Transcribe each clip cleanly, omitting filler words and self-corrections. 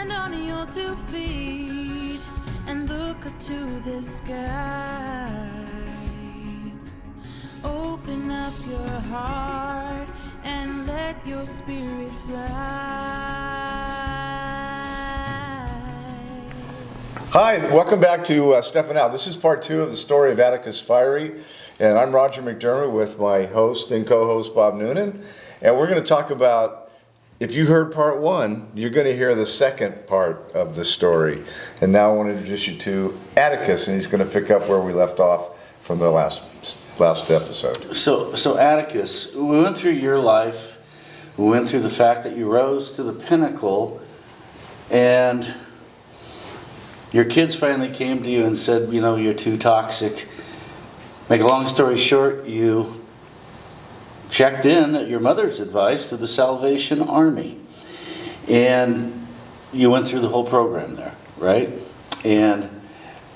stand on your 2 feet and look up to the sky. Open up your heart and let your spirit fly. Hi, welcome back to Steppin' Out. This is part 2 of the story of Atticus Firey, and I'm Roger McDiarmid with my host and co-host Bob Noonan, and we're going to talk about, if you heard part 1, you're going to hear the second part of the story. And now I want to introduce you to Atticus, and he's going to pick up where we left off from the last episode. So Atticus, we went through your life, we went through the fact that you rose to the pinnacle, and your kids finally came to you and said, you know, you're too toxic. Make a long story short, you checked in at your mother's advice to the Salvation Army. And you went through the whole program there, right? And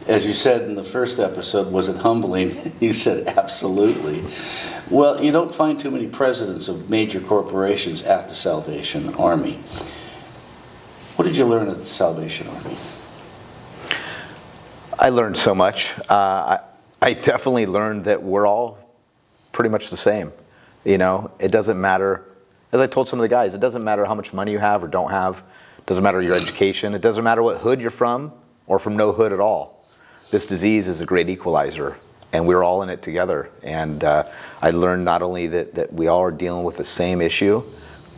as you said in the first episode, was it humbling? You said absolutely. Well, you don't find too many presidents of major corporations at the Salvation Army. What did you learn at the Salvation Army? I learned so much. I definitely learned that we're all pretty much the same. You know, it doesn't matter, as I told some of the guys, it doesn't matter how much money you have or don't have. It doesn't matter your education. It doesn't matter what hood you're from or from no hood at all. This disease is a great equalizer, and we're all in it together. And I learned not only that we all are dealing with the same issue,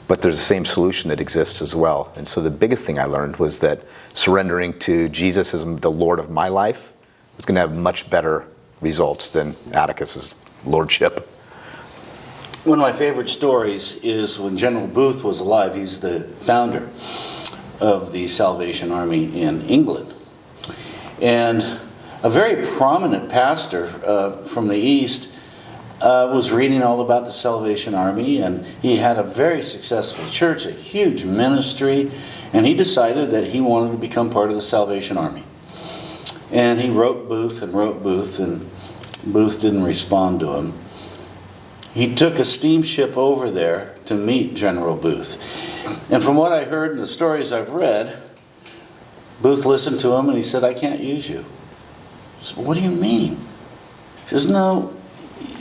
but there's the same solution that exists as well. And so the biggest thing I learned was that surrendering to Jesus as the Lord of my life was going to have much better results than Atticus's lordship. One of my favorite stories is when General Booth was alive. He's the founder of the Salvation Army in England. And a very prominent pastor from the East was reading all about the Salvation Army, and he had a very successful church, a huge ministry, and he decided that he wanted to become part of the Salvation Army. And he wrote Booth, and Booth didn't respond to him. He took a steamship over there to meet General Booth. And from what I heard in the stories I've read, Booth listened to him and he said, "I can't use you." I said, "What do you mean?" He says, "No,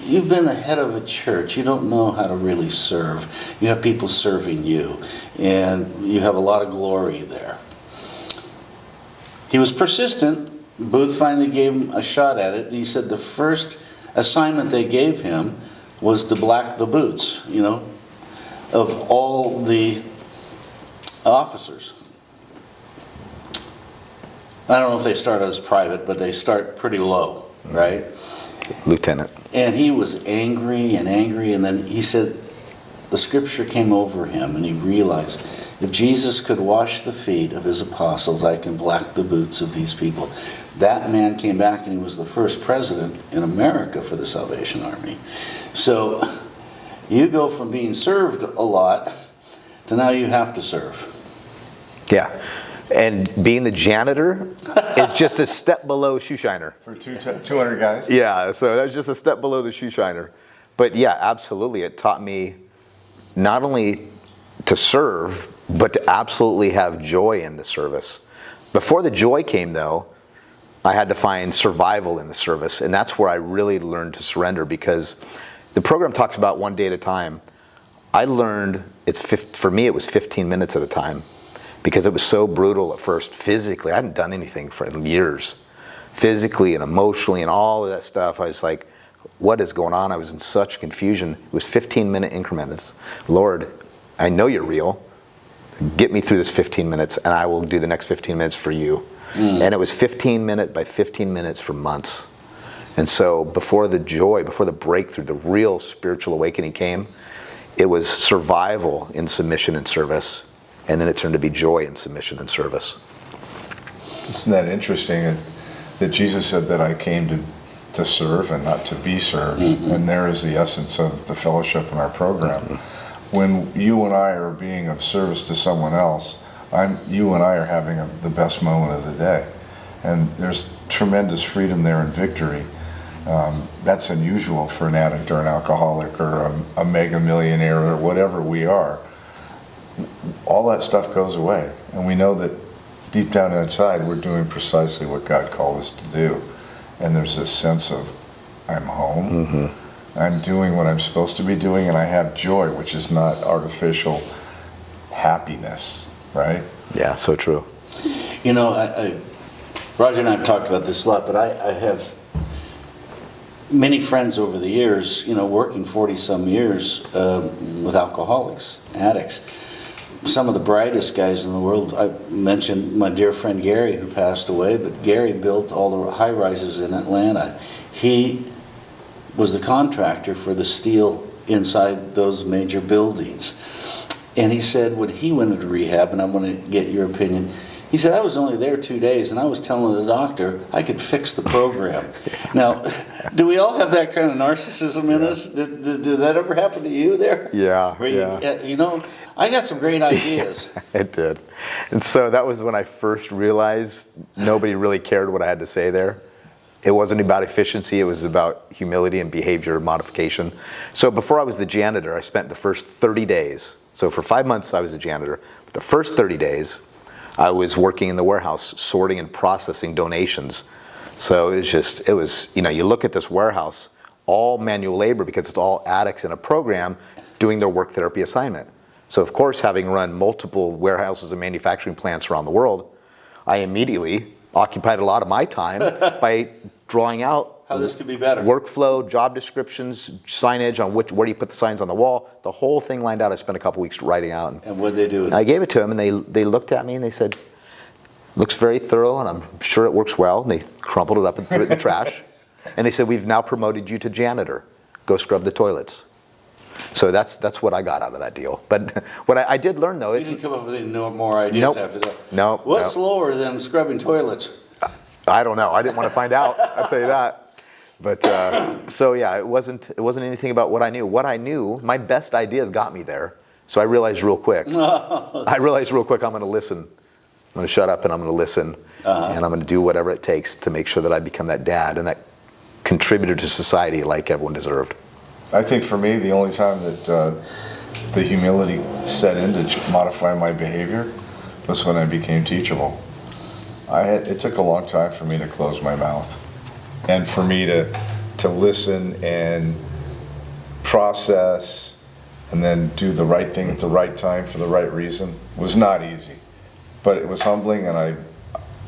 you've been the head of a church. You don't know how to really serve. You have people serving you, and you have a lot of glory there." He was persistent. Booth finally gave him a shot at it. He said the first assignment they gave him was to black the boots, you know, of all the officers. I don't know if they start as private, but they start pretty low, right? Lieutenant. And he was angry, and then he said the scripture came over him, and he realized, if Jesus could wash the feet of his apostles, I can black the boots of these people. That man came back, and he was the first president in America for the Salvation Army. So you go from being served a lot to now you have to serve. Yeah. And being the janitor is just a step below shoe shiner. For 200 guys? Yeah, so that was just a step below the shoe shiner. But yeah, absolutely. It taught me not only to serve, but to absolutely have joy in the service. Before the joy came, though, I had to find survival in the service. And that's where I really learned to surrender, because the program talks about one day at a time. I learned, for me, it was 15 minutes at a time, because it was so brutal at first. Physically, I hadn't done anything for years. Physically and emotionally and all of that stuff, I was like, what is going on? I was in such confusion. It was 15-minute increments. Lord, I know you're real. Get me through this 15 minutes, and I will do the next 15 minutes for you. And it was 15 minute by 15 minutes for months. And so before the joy, before the breakthrough, the real spiritual awakening came, it was survival in submission and service. And then it turned to be joy in submission and service. Isn't that interesting that Jesus said that I came to serve and not to be served? Mm-hmm. And there is the essence of the fellowship in our program. Mm-hmm. When you and I are being of service to someone else, you and I are having the best moment of the day. And there's tremendous freedom there and victory. That's unusual for an addict or an alcoholic or a mega millionaire or whatever we are. All that stuff goes away. And we know that deep down inside, we're doing precisely what God called us to do. And there's this sense of, I'm home, I'm doing what I'm supposed to be doing, and I have joy, which is not artificial happiness, right? Yeah, so true. You know, Roger and I have talked about this a lot, but I have many friends over the years, you know, working 40-some years with alcoholics, addicts. Some of the brightest guys in the world, I mentioned my dear friend Gary, who passed away, but Gary built all the high-rises in Atlanta. He was the contractor for the steel inside those major buildings. And he said when he went into rehab, and I want to get your opinion, he said, I was only there 2 days, and I was telling the doctor I could fix the program. Now, do we all have that kind of narcissism in us? Did that ever happen to you there? Yeah, Where you know, I got some great ideas. It did. And so that was when I first realized nobody really cared what I had to say there. It wasn't about efficiency, it was about humility and behavior modification. So before I was the janitor, I spent the first 30 days. So for 5 months I was a janitor. But the first 30 days, I was working in the warehouse, sorting and processing donations. So it was, you know, you look at this warehouse, all manual labor because it's all addicts in a program doing their work therapy assignment. So of course, having run multiple warehouses and manufacturing plants around the world, I immediately occupied a lot of my time by drawing out How this could be better. workflow, job descriptions, signage on where do you put the signs on the wall. The whole thing lined out. I spent a couple weeks writing out. And what did they do with it? I gave it to them, and they looked at me and they said, looks very thorough, and I'm sure it works well. And they crumpled it up and threw it in the trash. And they said, we've now promoted you to janitor. Go scrub the toilets. So that's what I got out of that deal. But what I did learn, though, You didn't come up with any more ideas Nope. after that. No. What's slower than scrubbing toilets? I don't know. I didn't want to find out. I'll tell you that. But so yeah, it wasn't anything about what I knew. What I knew, my best ideas got me there. So I realized real quick. I'm going to listen. I'm going to shut up and I'm going to listen, and I'm going to do whatever it takes to make sure that I become that dad and that contributor to society like everyone deserved. I think for me, the only time that the humility set in to modify my behavior was when I became teachable. It took a long time for me to close my mouth, and for me to listen and process and then do the right thing at the right time for the right reason was not easy. But it was humbling, and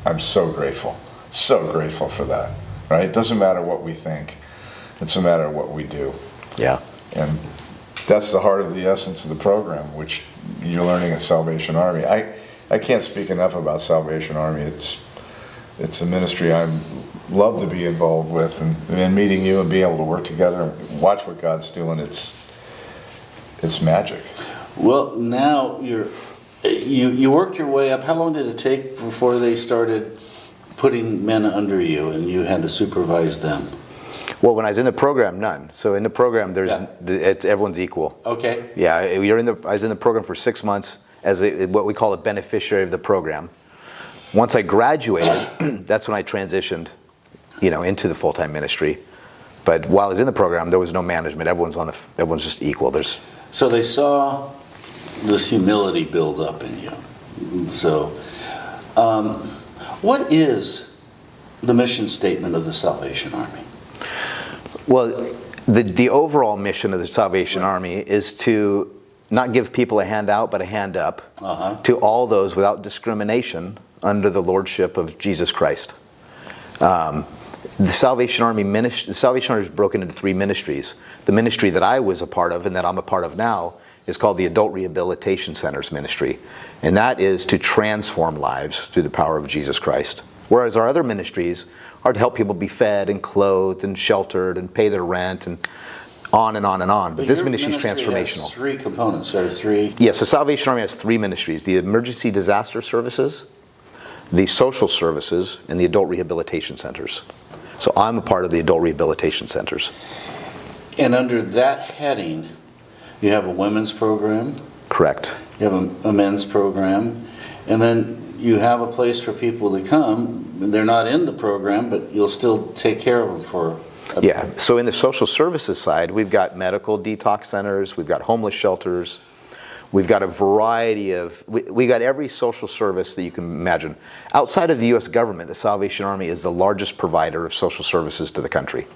I'm so grateful for that, right? It doesn't matter what we think. It's a matter of what we do. Yeah. And that's the heart of the essence of the program, which you're learning at Salvation Army. I can't speak enough about Salvation Army. It's a ministry I love to be involved with, and meeting you and being able to work together and watch what God's doing, it's magic. Well, now you worked your way up. How long did it take before they started putting men under you and you had to supervise them? Well, when I was in the program, none. So in the program, everyone's equal. Okay. Yeah, I was in the program for 6 months as what we call a beneficiary of the program. Once I graduated, that's when I transitioned, into the full-time ministry. But while I was in the program, there was no management. Everyone's just equal. So they saw this humility build up in you. So, what is the mission statement of the Salvation Army? Well, the overall mission of the Salvation Army is to not give people a handout, but a hand up to all those without discrimination under the lordship of Jesus Christ. The Salvation Army is broken into 3 ministries. The ministry that I was a part of and that I'm a part of now is called the Adult Rehabilitation Centers Ministry. And that is to transform lives through the power of Jesus Christ. Whereas our other ministries are to help people be fed and clothed and sheltered and pay their rent and on and on and on. But this ministry is transformational. Has 3 components, or 3? Yeah, so Salvation Army has 3 ministries: the Emergency Disaster Services, the Social Services, and the Adult Rehabilitation Centers. So I'm a part of the Adult Rehabilitation Centers. And under that heading, you have a women's program. Correct. You have a men's program. And then you have a place for people to come. They're not in the program, but you'll still take care of them for... Yeah, so in the social services side, we've got medical detox centers, we've got homeless shelters, We've got a variety of, we got every social service that you can imagine. Outside of the U.S. government, the Salvation Army is the largest provider of social services to the country.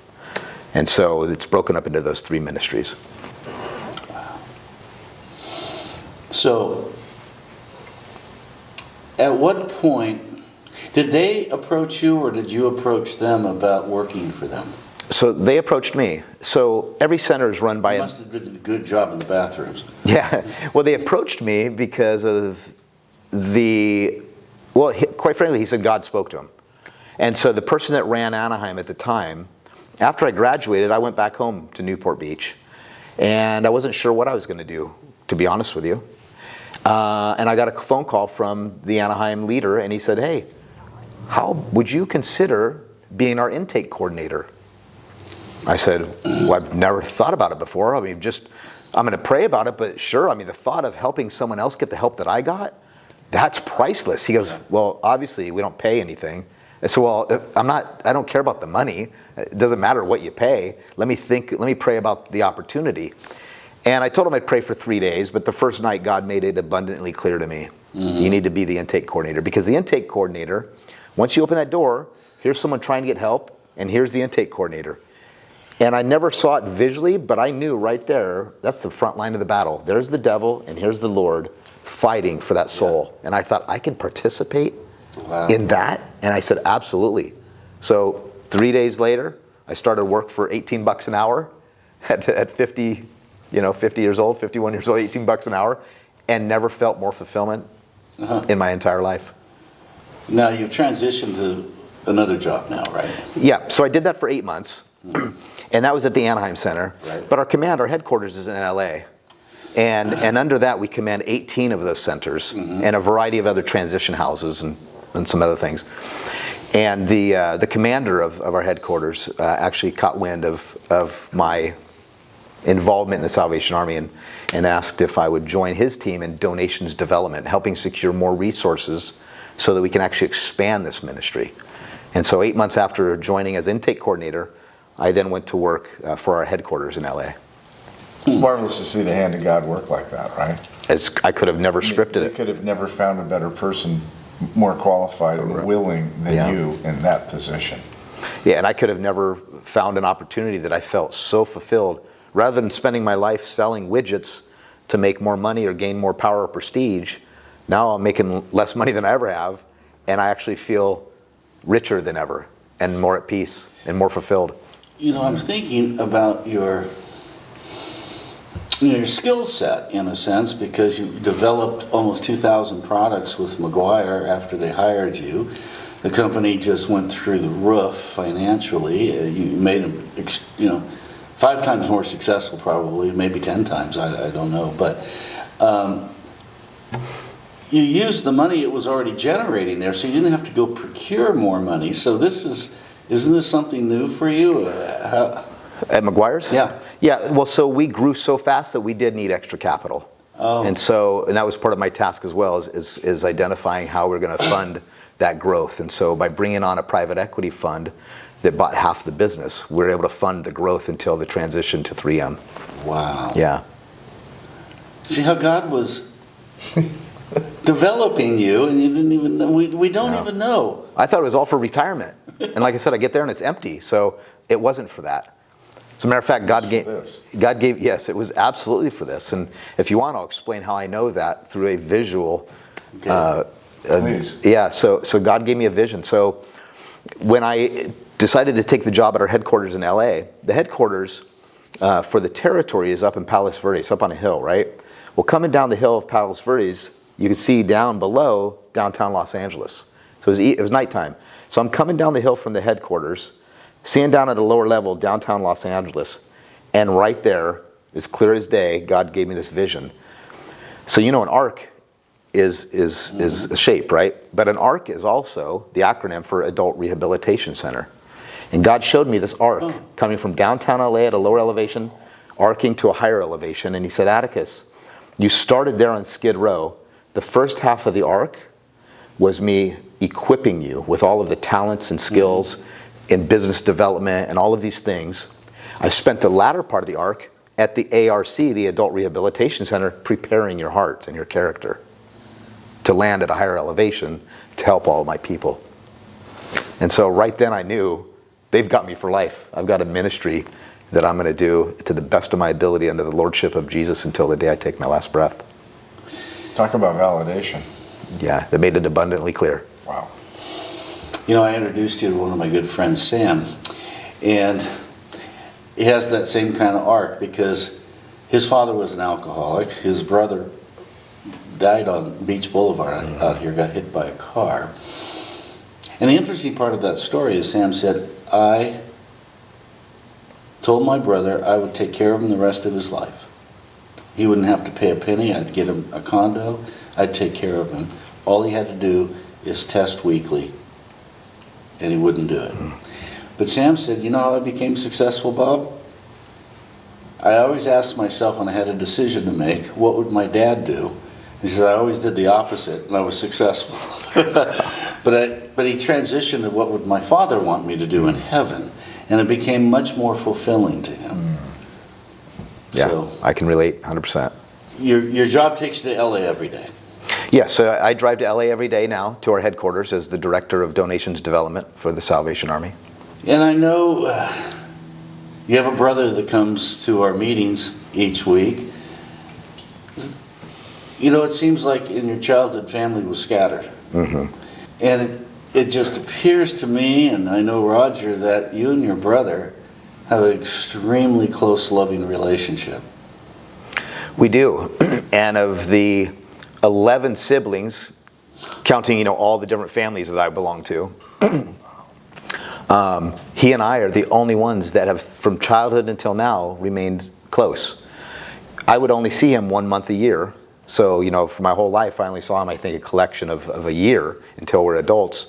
And so it's broken up into those 3 ministries. Wow. So, at what point, did they approach you or did you approach them about working for them? So they approached me. So every center is run by You must have done a good job in the bathrooms. Yeah, well, they approached me because of quite frankly, he said God spoke to him. And so the person that ran Anaheim at the time, after I graduated, I went back home to Newport Beach. And I wasn't sure what I was going to do, to be honest with you. And I got a phone call from the Anaheim leader, and he said, hey, how would you consider being our intake coordinator? I said, well, I've never thought about it before. I mean, I'm going to pray about it, but sure, I mean, the thought of helping someone else get the help that I got, that's priceless. He goes, well, obviously, we don't pay anything. I said, well, I don't care about the money. It doesn't matter what you pay. Let me pray about the opportunity. And I told him I'd pray for 3 days, but the first night, God made it abundantly clear to me. You need to be the intake coordinator, because the intake coordinator, once you open that door, here's someone trying to get help, and here's the intake coordinator. And I never saw it visually, but I knew right there, that's the front line of the battle. There's the devil, and here's the Lord fighting for that soul. And I thought, I can participate in that? And I said, absolutely. So 3 days later, I started work for $18 an hour at 50 years old, 51 years old, $18 an hour, and never felt more fulfillment in my entire life. Now you've transitioned to another job now, right? Yeah, so I did that for 8 months. And that was at the Anaheim Center. Right. But our headquarters is in LA. And under that, we command 18 of those centers and a variety of other transition houses and some other things. And the commander of our headquarters actually caught wind of my involvement in the Salvation Army and asked if I would join his team in donations development, helping secure more resources so that we can actually expand this ministry. And so 8 months after joining as intake coordinator, I then went to work for our headquarters in LA. It's marvelous to see the hand of God work like that, right? I could have never scripted They it. could have never found a better person, more qualified and willing than you in that position. Yeah, and I could have never found an opportunity that I felt so fulfilled. Rather than spending my life selling widgets to make more money or gain more power or prestige, now I'm making less money than I ever have, and I actually feel richer than ever and more at peace and more fulfilled. You know, I'm thinking about your skill set, in a sense, because you developed almost 2,000 products with McGuire after they hired you. The company just went through the roof financially. You made them, 5 times more successful, probably, maybe 10 times, I don't know. But you used the money it was already generating there, so you didn't have to go procure more money. So isn't this something new for you? At McGuire's? Yeah. Yeah, well, so we grew so fast that we did need extra capital. Oh. And that was part of my task as well, is identifying how we're going to fund that growth. And so by bringing on a private equity fund that bought half the business, we were able to fund the growth until the transition to 3M. Wow. Yeah. See how God was developing you, and you didn't even know. We don't even know. I thought it was all for retirement. And like I said, I get there and it's empty. So it wasn't for that. As a matter of fact, God gave, yes, it was absolutely for this. And if you want, I'll explain how I know that through a visual. Okay. Please. Yeah, so God gave me a vision. So when I decided to take the job at our headquarters in LA, the headquarters for the territory is up in Palos Verdes, up on a hill, right? Well, coming down the hill of Palos Verdes, you can see down below downtown Los Angeles. So it was nighttime. So I'm coming down the hill from the headquarters, seeing down at a lower level downtown Los Angeles, and right there, as clear as day, God gave me this vision. So an ARC is a shape, right? But an ARC is also the acronym for Adult Rehabilitation Center. And God showed me this arc coming from downtown LA at a lower elevation, arcing to a higher elevation, and he said, Atticus, you started there on Skid Row. The first half of the arc was me equipping you with all of the talents and skills in business development and all of these things. I spent the latter part of the arc at the ARC, the Adult Rehabilitation Center, preparing your heart and your character to land at a higher elevation to help all of my people. And so right then I knew they've got me for life. I've got a ministry that I'm going to do to the best of my ability under the lordship of Jesus until the day I take my last breath. Talk about validation. Yeah, they made it abundantly clear. Wow. You know, I introduced you to one of my good friends, Sam, and he has that same kind of arc because his father was an alcoholic. His brother died on Beach Boulevard out here, got hit by a car. And the interesting part of that story is Sam said, I told my brother I would take care of him the rest of his life. He wouldn't have to pay a penny. I'd get him a condo. I'd take care of him. All he had to do is test weekly, and he wouldn't do it. But Sam said, you know how I became successful, Bob? I always asked myself when I had a decision to make, what would my dad do? He said, I always did the opposite, and I was successful. But he transitioned to what would my father want me to do in heaven, and it became much more fulfilling to him. Yeah, So, I can relate 100%. your job takes you to LA every day. Yeah, so I drive to LA every day now to our headquarters as the Director of Donations Development for the Salvation Army. And I know you have a brother that comes to our meetings each week. You know, it seems like in your childhood family was scattered. Mm-hmm. And it just appears to me, and I know Roger, that you and your brother have an extremely close, loving relationship. We do. And of the 11 siblings, counting, you know, all the different families that I belong to, he and I are the only ones that have, from childhood until now, remained close. I would only see him 1 month a year. So, you know, for my whole life, I only saw him, I think, a collection of a year until we're adults.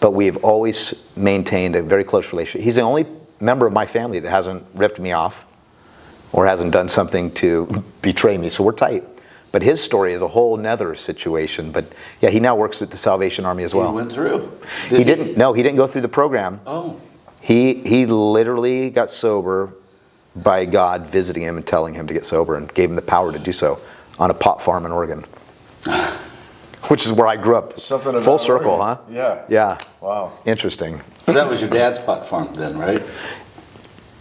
But we've always maintained a very close relationship. He's the only member of my family that hasn't ripped me off or hasn't done something to betray me. So we're tight. But his story is a whole nother situation. But yeah, he now works at the Salvation Army as well. He went through. He didn't. No, he didn't go through the program. Oh. He literally got sober by God visiting him and telling him to get sober and gave him the power to do so on a pot farm in Oregon. Which is where I grew up. Something about full circle, Oregon. huh? Yeah. Yeah. Wow. Interesting. So that was your dad's pot farm then, right?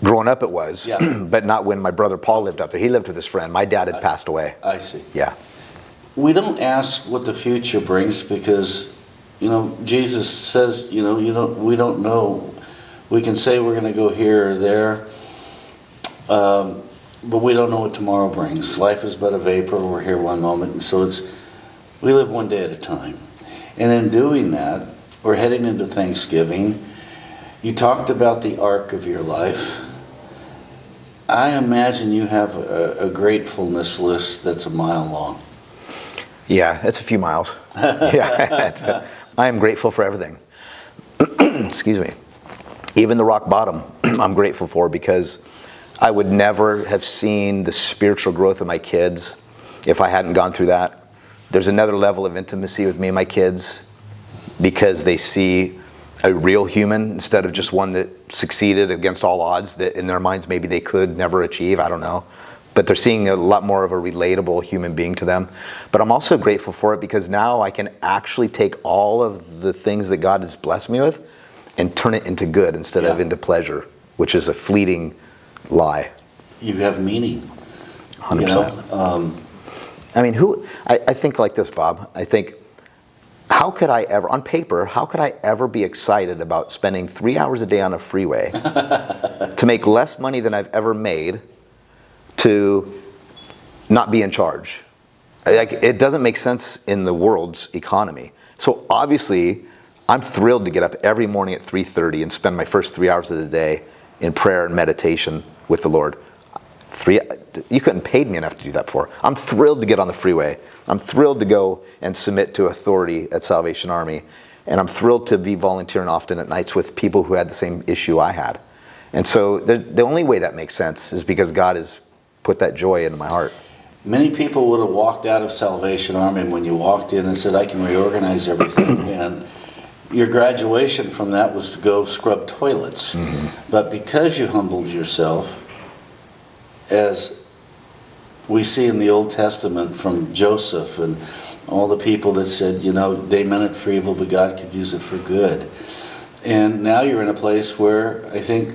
Growing up it was, Yeah. but not when my brother Paul lived up there. He lived with his friend. My dad had passed away. I see. Yeah. We don't ask what the future brings because, you know, Jesus says, you know, we don't know. We can say we're going to go here or there, but we don't know what tomorrow brings. Life is but a vapor. We're here one moment, and so we live one day at a time. And in doing that, we're heading into Thanksgiving. You talked about the arc of your life. I imagine you have a gratefulness list that's a mile long. Yeah, it's a few miles. Yeah, I am grateful for everything. Excuse me. Even the rock bottom, I'm grateful for because I would never have seen the spiritual growth of my kids if I hadn't gone through that. There's another level of intimacy with me and my kids because they see a real human instead of just one that succeeded against all odds that in their minds maybe they could never achieve. I don't know. But they're seeing a lot more of a relatable human being to them. But I'm also grateful for it because now I can actually take all of the things that God has blessed me with and turn it into good instead of into pleasure, which is a fleeting lie. You have meaning. 100%. You know? I mean, I think like this, Bob. I think, how could I ever, on paper, how could I ever be excited about spending 3 hours a day on a freeway to make less money than I've ever made to not be in charge? Like, it doesn't make sense in the world's economy. So obviously, I'm thrilled to get up every morning at 3:30 and spend my first 3 hours of the day in prayer and meditation with the Lord. You couldn't pay me enough to do that before. I'm thrilled to get on the freeway. I'm thrilled to go and submit to authority at Salvation Army. And I'm thrilled to be volunteering often at nights with people who had the same issue I had. And so the only way that makes sense is because God has put that joy into my heart. Many people would have walked out of Salvation Army when you walked in and said, I can reorganize everything. And your graduation from that was to go scrub toilets. Mm-hmm. But because you humbled yourself as we see in the Old Testament from Joseph and all the people that said, you know, they meant it for evil, but God could use it for good. And now you're in a place where I think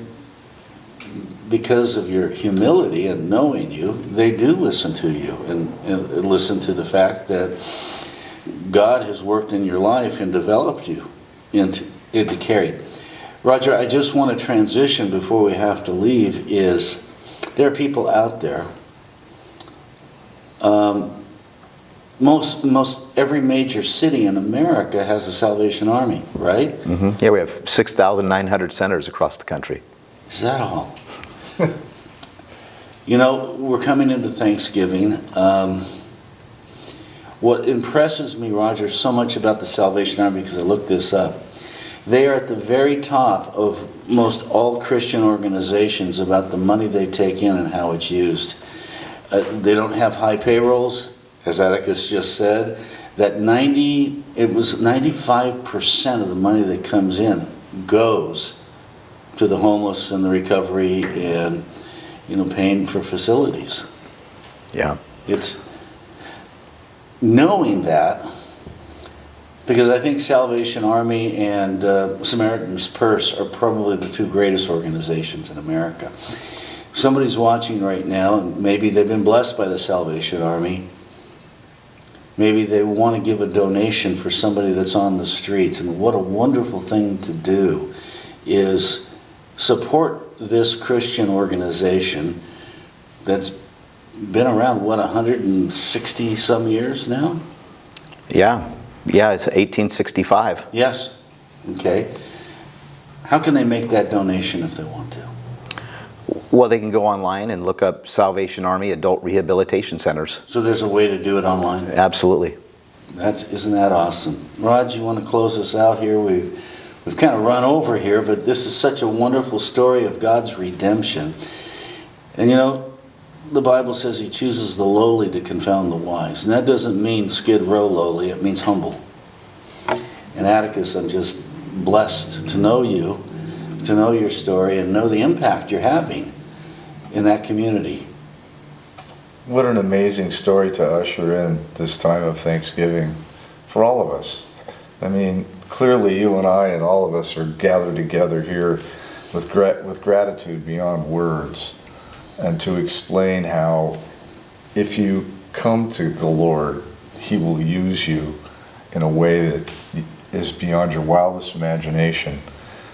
because of your humility and knowing you, they do listen to you and listen to the fact that God has worked in your life and developed you into carry. Roger, I just want to transition before we have to leave is there are people out there, most every major city in America has a Salvation Army, right? Mm-hmm. Yeah, we have 6,900 centers across the country. Is that all? You know, we're coming into Thanksgiving. What impresses me, Roger, so much about the Salvation Army, because I looked this up, they are at the very top of most all Christian organizations about the money they take in and how it's used. They don't have high payrolls, as Atticus just said. That 95% of the money that comes in goes to the homeless and the recovery and, you know, paying for facilities. Yeah. It's knowing that, because I think Salvation Army and Samaritan's Purse are probably the two greatest organizations in America. If somebody's watching right now, and maybe they've been blessed by the Salvation Army, maybe they want to give a donation for somebody that's on the streets, and what a wonderful thing to do is support this Christian organization that's been around, what, 160 some years now? Yeah. Yeah, it's 1865. Yes. Okay. How can they make that donation if they want to? Well, they can go online and look up Salvation Army Adult Rehabilitation Centers. So there's a way to do it online? Absolutely. Isn't that awesome? Rod, you want to close us out here? We've kind of run over here, but this is such a wonderful story of God's redemption. And you know, the Bible says he chooses the lowly to confound the wise. And that doesn't mean Skid Row lowly, it means humble. And Atticus, I'm just blessed to know you, to know your story, and know the impact you're having in that community. What an amazing story to usher in this time of Thanksgiving for all of us. I mean, clearly you and I and all of us are gathered together here with gratitude beyond words, and to explain how if you come to the Lord, he will use you in a way that is beyond your wildest imagination.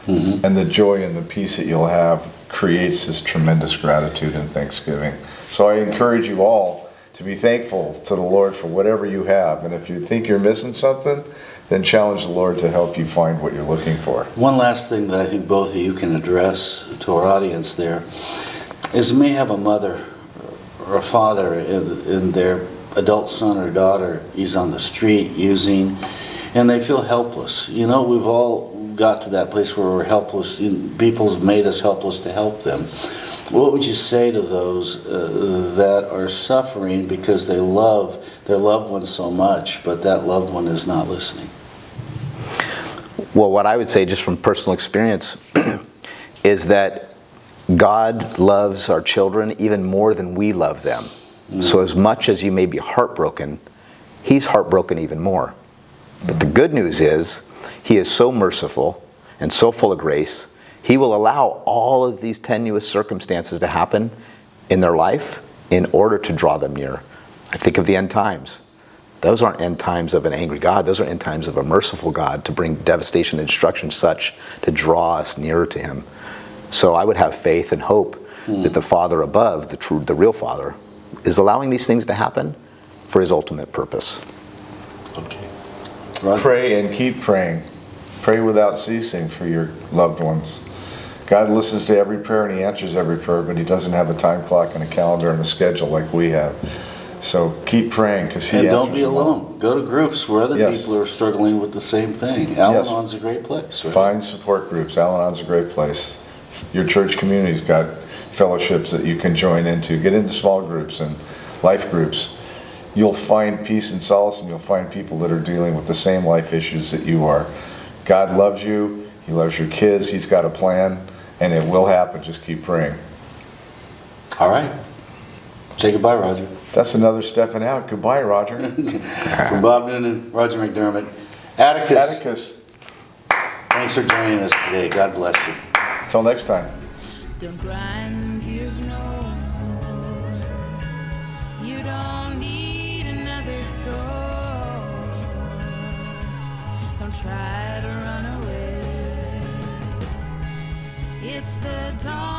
Mm-hmm. And the joy and the peace that you'll have creates this tremendous gratitude and thanksgiving. So I encourage you all to be thankful to the Lord for whatever you have. And if you think you're missing something, then challenge the Lord to help you find what you're looking for. One last thing that I think both of you can address to our audience there is, may have a mother or a father in their adult son or daughter is on the street using, and they feel helpless. You know, we've all got to that place where we're helpless. People have made us helpless to help them. What would you say to those that are suffering because they love their loved one so much, but that loved one is not listening? Well, what I would say, just from personal experience, is that God loves our children even more than we love them. Mm. So as much as you may be heartbroken, he's heartbroken even more. But the good news is, he is so merciful and so full of grace, he will allow all of these tenuous circumstances to happen in their life in order to draw them near. I think of the end times. Those aren't end times of an angry God. Those are end times of a merciful God to bring devastation and destruction such to draw us nearer to him. So I would have faith and hope that the Father above, the real Father, is allowing these things to happen for his ultimate purpose. Okay. Pray and keep praying. Pray without ceasing for your loved ones. God listens to every prayer and he answers every prayer, but he doesn't have a time clock and a calendar and a schedule like we have. So keep praying, because he answers. And don't be alone. Go to groups where other people are struggling with the same thing. Al-Anon's a great place. Right? Find support groups. Al-Anon's a great place. Your church community's got fellowships that you can join into. Get into small groups and life groups. You'll find peace and solace, and you'll find people that are dealing with the same life issues that you are. God loves you. He loves your kids. He's got a plan, and it will happen. Just keep praying. All right. Say goodbye, Roger. That's another stepping out. Goodbye, Roger. From Bob Noonan, Roger McDiarmid. Atticus, Atticus. thanks for joining us today. God bless you. Until next time. Don't grind gears no more. You don't need another score. Don't try to run away. It's the dawn.